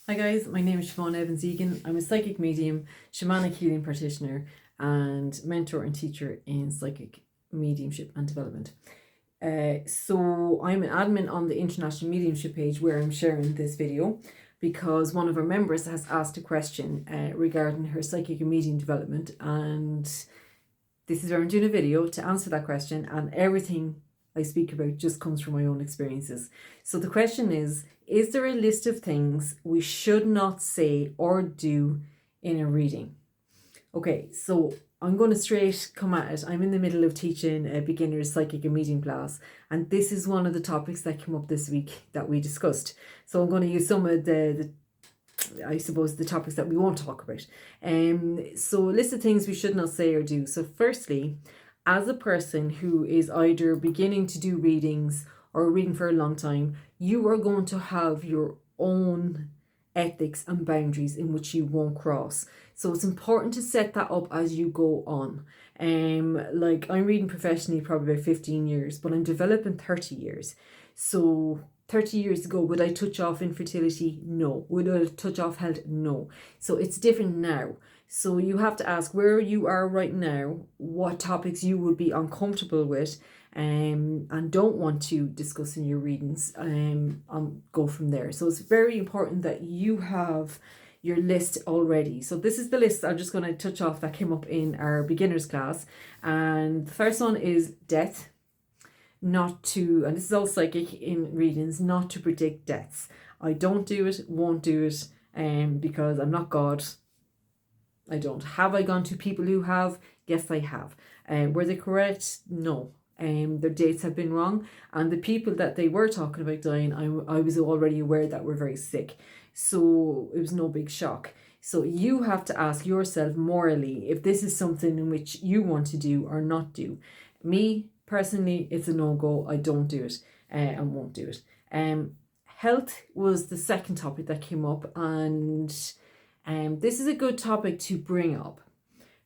Hi guys, my name is Siobhan Evans-Egan. I'm a psychic medium, shamanic healing practitioner, and mentor and teacher in psychic mediumship and development. So I'm an admin on the International Mediumship page where I'm sharing this video because one of our members has asked a question regarding her psychic and medium development, and this is where I'm doing a video to answer that question, and everything I speak about just comes from my own experiences. So the question is there a list of things we should not say or do in a reading? Okay, so I'm going to straight come at it. I'm in the middle of teaching a beginner's psychic and medium class, and this is one of the topics that came up this week that we discussed. So I'm going to use some of the topics that we won't talk about. So a list of things we should not say or do. So firstly, as a person who is either beginning to do readings or reading for a long time, you are going to have your own ethics and boundaries in which you won't cross. So it's important to set that up as you go on. Like I'm reading professionally probably about 15 years, but I'm developing 30 years. So 30 years ago, would I touch off infertility? No. Would I touch off health? No. So it's different now. So you have to ask where you are right now, what topics you would be uncomfortable with, and don't want to discuss in your readings, and go from there. So it's very important that you have your list already. So this is the list I'm just going to touch off that came up in our beginners class. And the first one is death. Not to, and this is all psychic in readings, not to predict deaths. I don't do it, won't do it, because I'm not God. I don't. Have I gone to people who have? Yes, I have. Were they correct? No. Their dates have been wrong, and the people that they were talking about dying, I was already aware that were very sick, so it was no big shock. So you have to ask yourself morally if this is something in which you want to do or not do. Me personally, it's a no-go. I don't do it, and won't do it. Health was the second topic that came up, and this is a good topic to bring up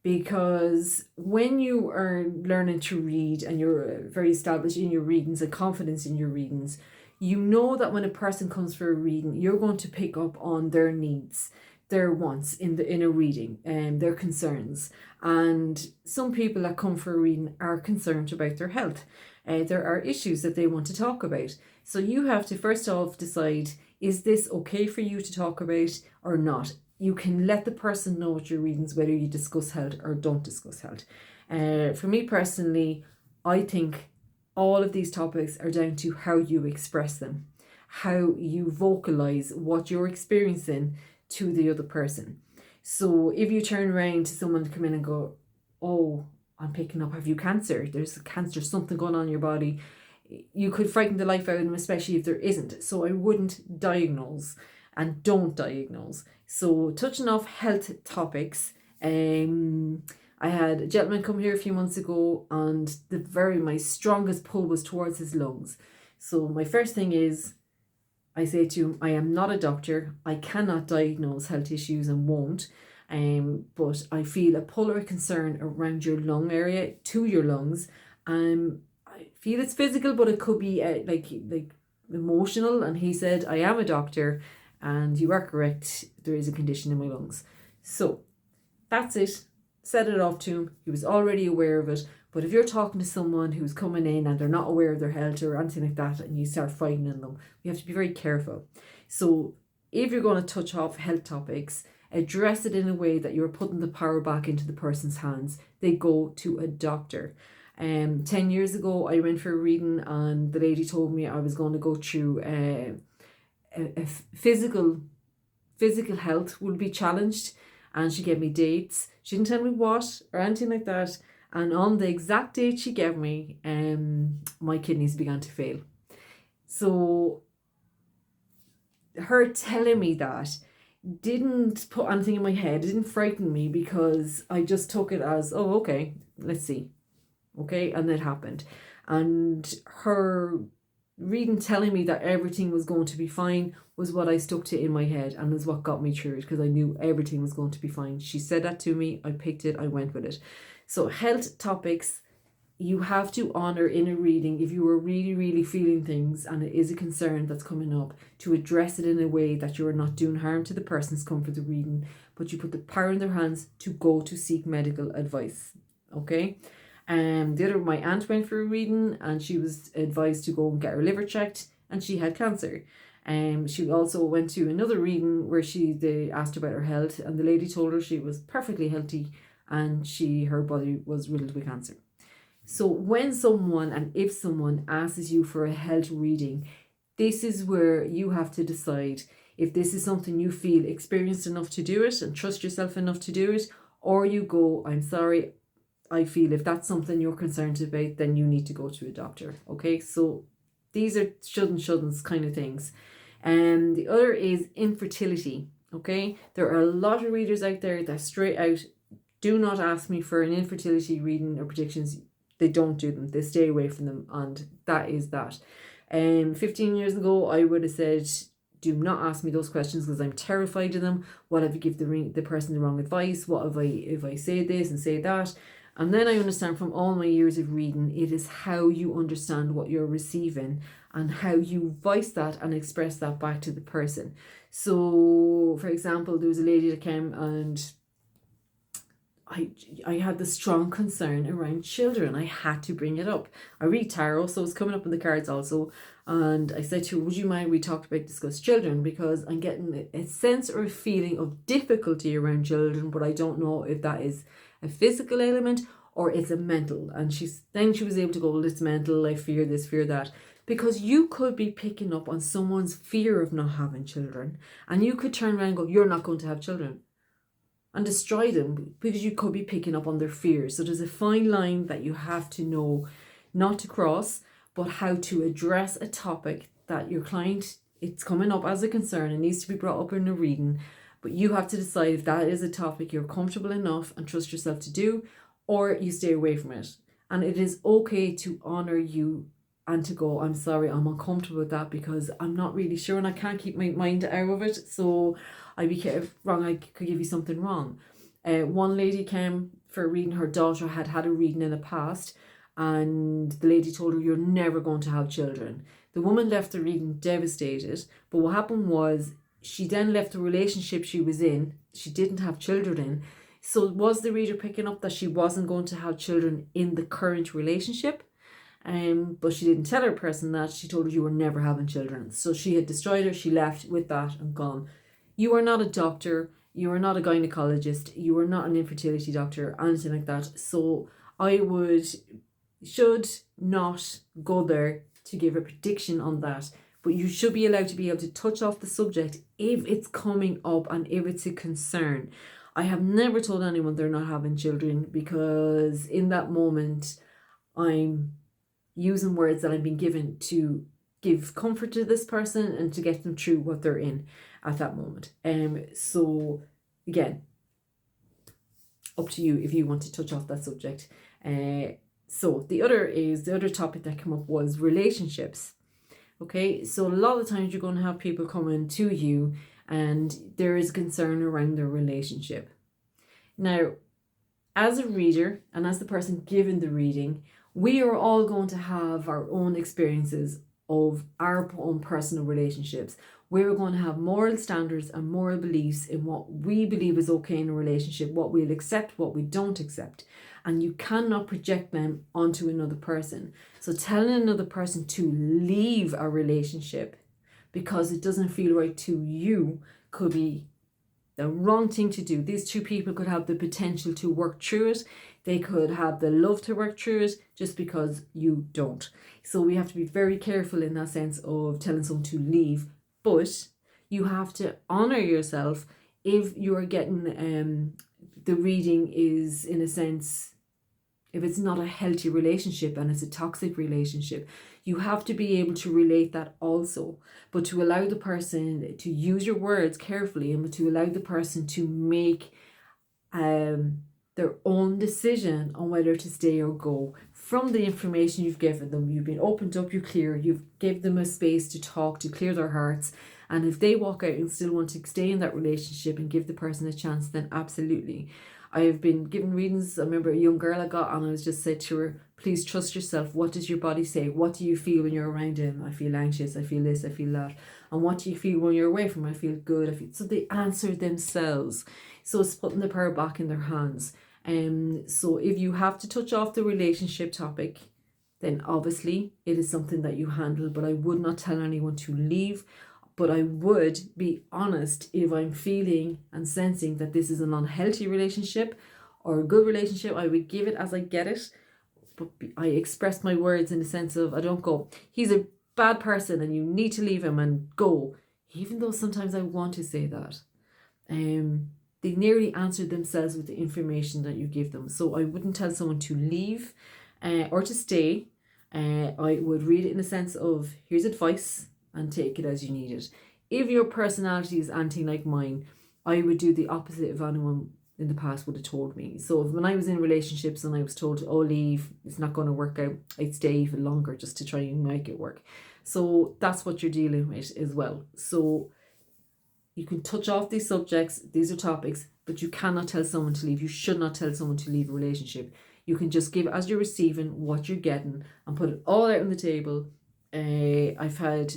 because when you are learning to read and you're very established in your readings and confidence in your readings, you know that when a person comes for a reading, you're going to pick up on their needs, their wants in a reading, and their concerns. And some people that come for a reading are concerned about their health. There are issues that they want to talk about. So you have to first off decide, is this okay for you to talk about or not? You can let the person know at your readings whether you discuss health or don't discuss health. For me personally, I think all of these topics are down to how you express them, how you vocalize what you're experiencing to the other person. So if you turn around to someone to come in and go, oh, I'm picking up, have you cancer? There's cancer, something going on in your body. You could frighten the life out of them, especially if there isn't. So I wouldn't diagnose and don't diagnose. So touching off health topics, I had a gentleman come here a few months ago, and my strongest pull was towards his lungs. So my first thing is, I say to him, I am not a doctor. I cannot diagnose health issues and won't. But I feel a pull or a concern around your lung area, to your lungs. I feel it's physical, but it could be like emotional. And he said, I am a doctor, and you are correct. There is a condition in my lungs. So that's it. Set it off to him. He was already aware of it. But if you're talking to someone who's coming in and they're not aware of their health or anything like that, and you start frightening them, you have to be very careful. So if you're going to touch off health topics, address it in a way that you're putting the power back into the person's hands. They go to a doctor. 10 years ago, I went for a reading, and the lady told me I was going to go through a physical health will be challenged, and she gave me dates. She didn't tell me what or anything like that. And on the exact date she gave me, my kidneys began to fail. So her telling me that didn't put anything in my head. It didn't frighten me because I just took it as, oh, okay, let's see. Okay, and it happened. And her reading telling me that everything was going to be fine was what I stuck to in my head, and was what got me through it, because I knew everything was going to be fine. She said that to me, I picked it, I went with it. So health topics, you have to honor in a reading, if you are really, really feeling things and it is a concern that's coming up, to address it in a way that you are not doing harm to the person's come for the reading, but you put the power in their hands to go to seek medical advice. Okay. My aunt went for a reading and she was advised to go and get her liver checked, and she had cancer. She also went to another reading where they asked about her health, and the lady told her she was perfectly healthy and her body was riddled with cancer. So when someone, and if someone asks you for a health reading, this is where you have to decide if this is something you feel experienced enough to do it and trust yourself enough to do it, or you go, I'm sorry, I feel if that's something you're concerned about, then you need to go to a doctor. Okay, so these are shouldn'ts kind of things. And the other is infertility. Okay, there are a lot of readers out there that straight out do not ask me for an infertility reading or predictions. They don't do them. They stay away from them, and that is that. 15 years ago, I would have said, do not ask me those questions because I'm terrified of them. What if you give the person the wrong advice? What if I say this and say that? And then I understand from all my years of reading, it is how you understand what you're receiving and how you voice that and express that back to the person. So, for example, there was a lady that came and I had this strong concern around children. I had to bring it up. I read tarot, so it's coming up in the cards also. And I said to her, would you mind we talked about discuss children? Because I'm getting a sense or a feeling of difficulty around children, but I don't know if that is a physical element or it's a mental. And she was able to go, well, it's mental, I fear this, fear that. Because you could be picking up on someone's fear of not having children, and you could turn around and go, you're not going to have children, and destroy them because you could be picking up on their fears. So there's a fine line that you have to know not to cross, but how to address a topic that your client, it's coming up as a concern and needs to be brought up in a reading, but you have to decide if that is a topic you're comfortable enough and trust yourself to do, or you stay away from it. And it is okay to honor you and to go, I'm sorry, I'm uncomfortable with that because I'm not really sure and I can't keep my mind out of it. So I'd be wrong, I could give you something wrong. One lady came for a reading. Her daughter had had a reading in the past, and the lady told her, you're never going to have children. The woman left the reading devastated, but what happened was she then left the relationship she was in. She didn't have children in. So was the reader picking up that she wasn't going to have children in the current relationship? But she didn't tell her person that. She told her you were never having children. So she had destroyed her. She left with that and gone. You are not a doctor. You are not a gynecologist. You are not an infertility doctor, anything like that. So I should not go there to give a prediction on that. But you should be allowed to be able to touch off the subject if it's coming up and if it's a concern. I have never told anyone they're not having children because in that moment, I'm using words that I've been given to give comfort to this person and to get them through what they're in at that moment. So again, up to you if you want to touch off that subject. So the other topic that came up was relationships. Okay, so a lot of the times you're going to have people coming to you and there is concern around their relationship. Now, as a reader and as the person given the reading, we are all going to have our own experiences of our own personal relationships. We're going to have moral standards and moral beliefs in what we believe is okay in a relationship, what we'll accept, what we don't accept. And you cannot project them onto another person. So telling another person to leave a relationship because it doesn't feel right to you could be the wrong thing to do. These two people could have the potential to work through it. They could have the love to work through it just because you don't. So we have to be very careful in that sense of telling someone to leave. But you have to honor yourself if you're getting the reading is, in a sense, if it's not a healthy relationship and it's a toxic relationship, you have to be able to relate that also, but to allow the person to use your words carefully and to allow the person to make their own decision on whether to stay or go from the information you've given them. You've been opened up, you've given them a space to talk, to clear their hearts. And if they walk out and still want to stay in that relationship and give the person a chance, then absolutely. I have been given readings. I remember a young girl I got, and I was just said to her, please trust yourself. What does your body say? What do you feel when you're around him? I feel anxious, I feel this, I feel that. And what do you feel when you're away from him? I feel good. So they answer themselves. So it's putting the power back in their hands. So if you have to touch off the relationship topic, then obviously it is something that you handle, but I would not tell anyone to leave. But I would be honest if I'm feeling and sensing that this is an unhealthy relationship or a good relationship. I would give it as I get it, but I express my words in the sense of, I don't go, he's a bad person and you need to leave him and go, even though sometimes I want to say that. They nearly answered themselves with the information that you give them. So I wouldn't tell someone to leave or to stay. I would read it in the sense of, here's advice and take it as you need it. If your personality is anything like mine, I would do the opposite of anyone in the past would have told me. So when I was in relationships and I was told, oh, leave, it's not going to work out, I'd stay even longer just to try and make it work. So that's what you're dealing with as well. So you can touch off these subjects, these are topics, but you cannot tell someone to leave. You should not tell someone to leave a relationship. You can just give as you're receiving what you're getting and put it all out on the table. I've had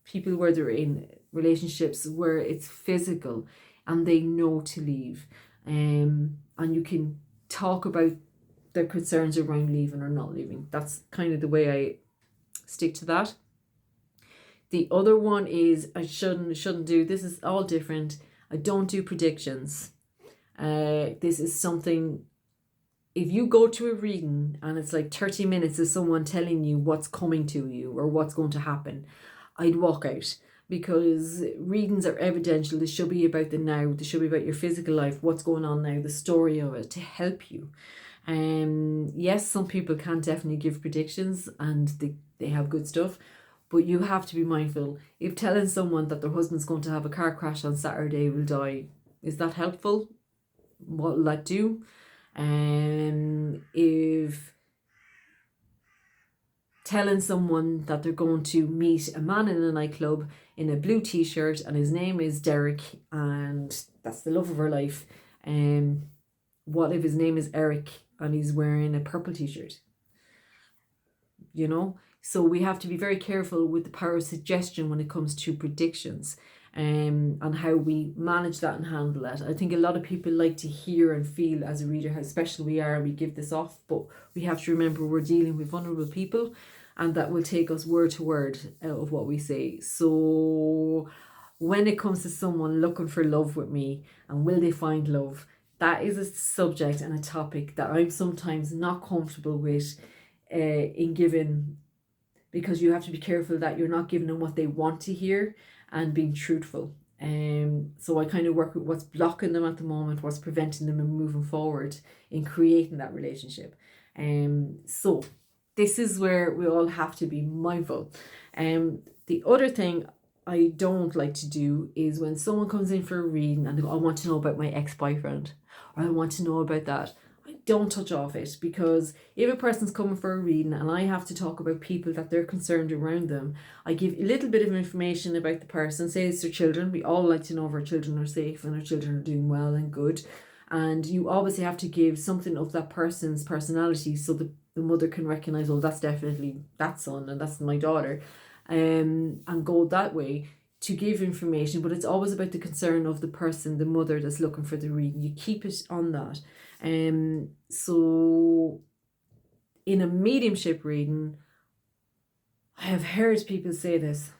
people where they're in relationships where it's physical and they know to leave. And you can talk about their concerns around leaving or not leaving. That's kind of the way I stick to that. The other one is I shouldn't do. This is all different. I don't do predictions. This is something, if you go to a reading and it's like 30 minutes of someone telling you what's coming to you or what's going to happen, I'd walk out, because readings are evidential. They should be about the now. They should be about your physical life, what's going on now, the story of it, to help you. Yes, some people can definitely give predictions and they have good stuff, but you have to be mindful. If telling someone that their husband's going to have a car crash on Saturday, will die, is that helpful? What will that do? If telling someone that they're going to meet a man in a nightclub in a blue t-shirt and his name is Derek and that's the love of her life, what if his name is Eric and he's wearing a purple t-shirt? You know, so we have to be very careful with the power of suggestion when it comes to predictions, and how we manage that and handle it. I think a lot of people like to hear and feel as a reader how special we are and we give this off, but we have to remember we're dealing with vulnerable people and that will take us word to word out of what we say. So when it comes to someone looking for love with me and will they find love, that is a subject and a topic that I'm sometimes not comfortable with in giving, because you have to be careful that you're not giving them what they want to hear and being truthful. So I kind of work with what's blocking them at the moment, what's preventing them in moving forward in creating that relationship. So this is where we all have to be mindful. The other thing I don't like to do is when someone comes in for a reading and they go, I want to know about my ex-boyfriend, or I want to know about that. I don't touch off it, because if a person's coming for a reading and I have to talk about people that they're concerned around them, I give a little bit of information about the person. Say it's their children. We all like to know if our children are safe and our children are doing well and good. And you obviously have to give something of that person's personality so the mother can recognize, oh, that's definitely that son and that's my daughter, and go that way to give information. But it's always about the concern of the person, the mother that's looking for the reading. You keep it on that. So in a mediumship reading, I have heard people say this,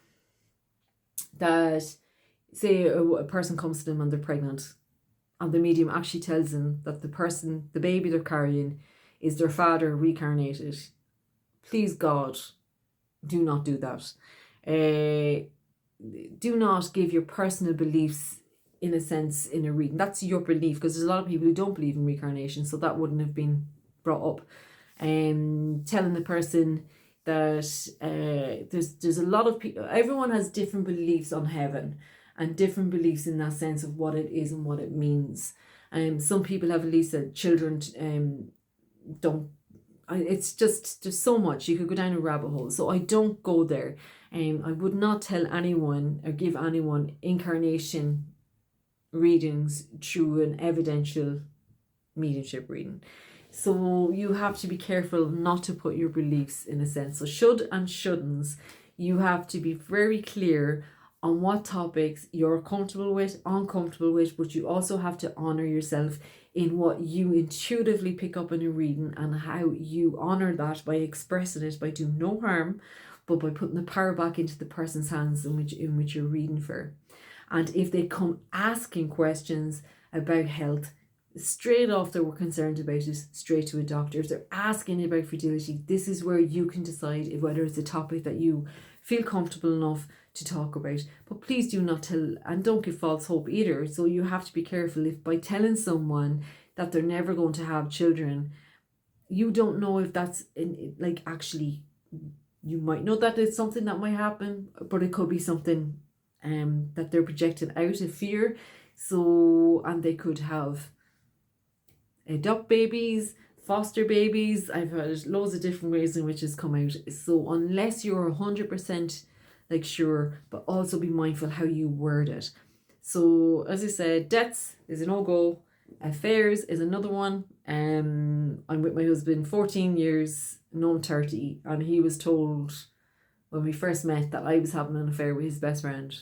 that say a person comes to them and they're pregnant, and the medium actually tells them that the baby they're carrying is their father reincarnated. Please God, do not do that. Do not give your personal beliefs, in a sense, in a reading. That's your belief, because there's a lot of people who don't believe in reincarnation, so that wouldn't have been brought up. Telling the person that there's a lot of people, everyone has different beliefs on heaven and different beliefs in that sense of what it is and what it means. Some people have beliefs that children don't. It's just, there's so much, you could go down a rabbit hole, so I don't go there. I would not tell anyone or give anyone incarnation readings through an evidential mediumship reading. So you have to be careful not to put your beliefs in a sense. So should and shouldn'ts, you have to be very clear on what topics you're comfortable with, uncomfortable with, but you also have to honor yourself in what you intuitively pick up in a reading, and how you honor that by expressing it, by doing no harm, but by putting the power back into the person's hands in which you're reading for. And if they come asking questions about health, straight off that we're concerned about it, straight to a doctor. If they're asking about fertility, this is where you can decide whether it's a topic that you feel comfortable enough to talk about. But please do not tell, and don't give false hope either. So you have to be careful if by telling someone that they're never going to have children, you don't know if that's like actually, you might know that it's something that might happen, but it could be something that they're projecting out of fear. So, and they could have adopt babies, foster babies. I've heard loads of different ways in which it's come out. So unless you're 100% like sure, but also be mindful how you word it. So as I said, deaths is a no-go. Affairs is another one. I'm with my husband 14 years, no, I'm 30, and he was told when we first met that I was having an affair with his best friend.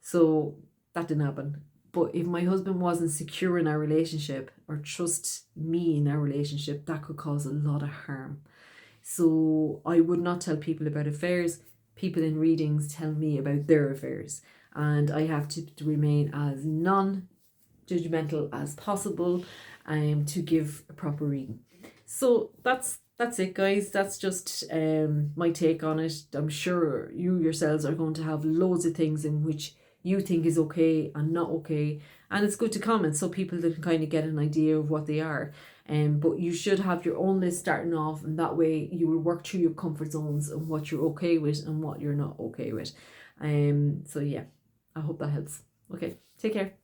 So that didn't happen. But if my husband wasn't secure in our relationship or trust me in our relationship, that could cause a lot of harm. So I would not tell people about affairs. People in readings tell me about their affairs, and I have to remain as non-judgmental as possible to give a proper reading. So that's it, guys. That's just my take on it. I'm sure you yourselves are going to have loads of things in which you think is okay and not okay, and it's good to comment so people can kind of get an idea of what they are. But you should have your own list starting off, and that way you will work through your comfort zones and what you're okay with and what you're not okay with. So yeah, I hope that helps. Okay, take care.